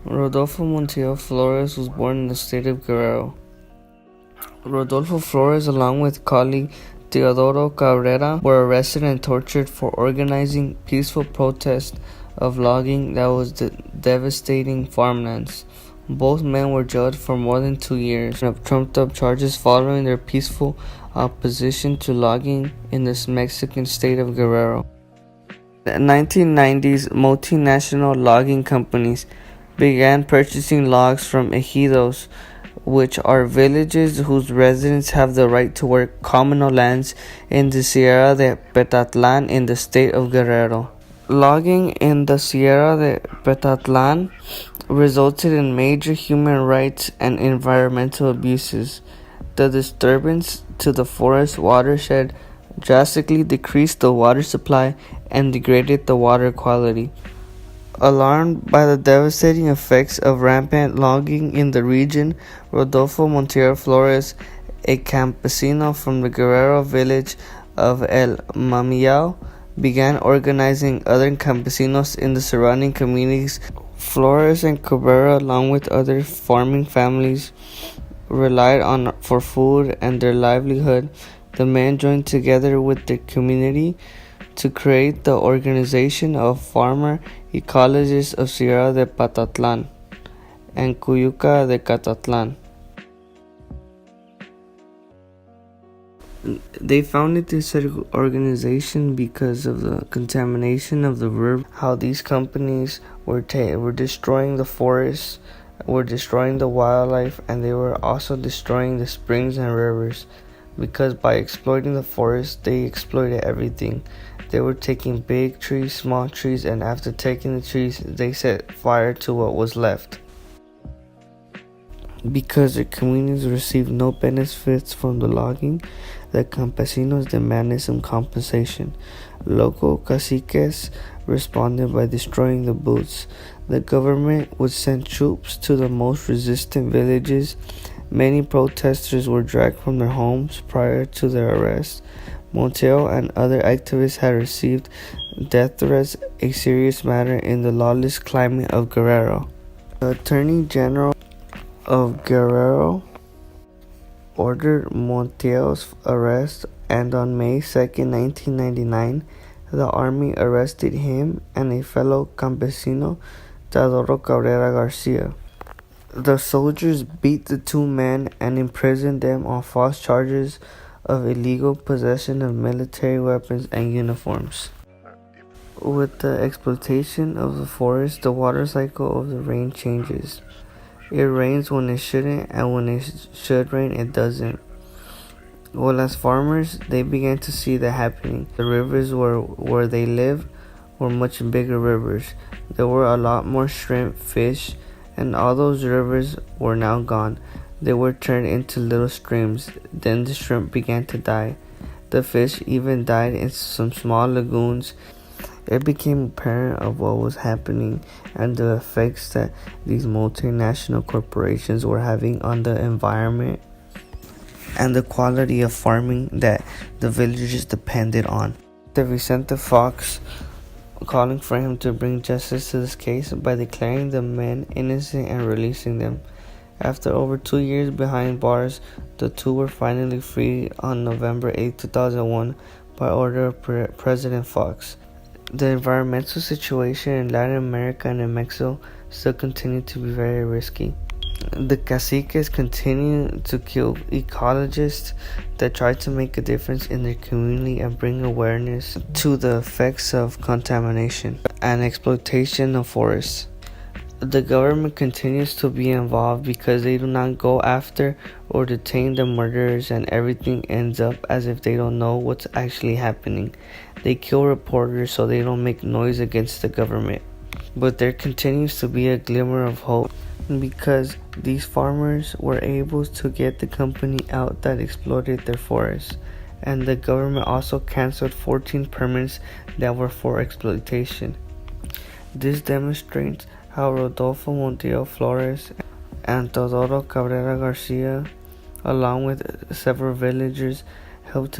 Rodolfo Montiel Flores was born in the state of Guerrero. Rodolfo Flores, along with colleague Teodoro Cabrera, were arrested and tortured for organizing peaceful protest of logging that was devastating farmlands. Both men were jailed for more than 2 years of trumped-up charges following their peaceful opposition to logging in the Mexican state of Guerrero. In the 1990s, multinational logging companies began purchasing logs from ejidos, which are villages whose residents have the right to work communal lands in the Sierra de Petatlan in the state of Guerrero. Logging in the Sierra de Petatlan resulted in major human rights and environmental abuses. The disturbance to the forest watershed drastically decreased the water supply and degraded the water quality. Alarmed by the devastating effects of rampant logging in the region, Rodolfo Montiel Flores, a campesino from the Guerrero village of El Mamillao, began organizing other campesinos in the surrounding communities. Flores and Cabrera, along with other farming families, relied on for food and their livelihood. The men joined together with the community to create the Organization of Farmer Ecologists of Sierra de Petatlan and Cuyuca de Catatlan. They founded this organization because of the contamination of the river, how these companies were destroying the forests, were destroying the wildlife, and they were also destroying the springs and rivers. Because by exploiting the forest, they exploited everything. They were taking big trees, small trees, and after taking the trees, they set fire to what was left. Because the communities received no benefits from the logging, the campesinos demanded some compensation. Local caciques responded by destroying the booths. The government would send troops to the most resistant villages. Many protesters were dragged from their homes prior to their arrest. Montiel and other activists had received death threats, a serious matter in the lawless climate of Guerrero. The Attorney General of Guerrero ordered Montiel's arrest, and on May 2, 1999, the army arrested him and a fellow campesino, Teodoro Cabrera Garcia. The soldiers beat the two men and imprisoned them on false charges of illegal possession of military weapons and uniforms. With the exploitation of the forest, the water cycle of the rain changes. It rains when it shouldn't, and when it should rain, it doesn't. Well, as farmers, they began to see that happening. The rivers where they live were much bigger rivers. There were a lot more shrimp, fish, and all those rivers were now gone. They were turned into little streams. Then the shrimp began to die. The fish even died in some small lagoons. It became apparent of what was happening and the effects that these multinational corporations were having on the environment and the quality of farming that the villagers depended on. The Vicente Fox calling for him to bring justice to this case by declaring the men innocent and releasing them. After over 2 years behind bars, the two were finally freed on November 8, 2001 by order of President Fox. The environmental situation in Latin America and in Mexico still continue to be very risky. The caciques continue to kill ecologists that try to make a difference in their community and bring awareness to the effects of contamination and exploitation of forests. The government continues to be involved because they do not go after or detain the murderers, and everything ends up as if they don't know what's actually happening. They kill reporters so they don't make noise against the government. But there continues to be a glimmer of hope because these farmers were able to get the company out that exploited their forests, and the government also canceled 14 permits that were for exploitation. This demonstrates how Rodolfo Montiel Flores and Teodoro Cabrera Garcia, along with several villagers, helped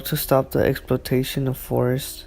to stop the exploitation of forests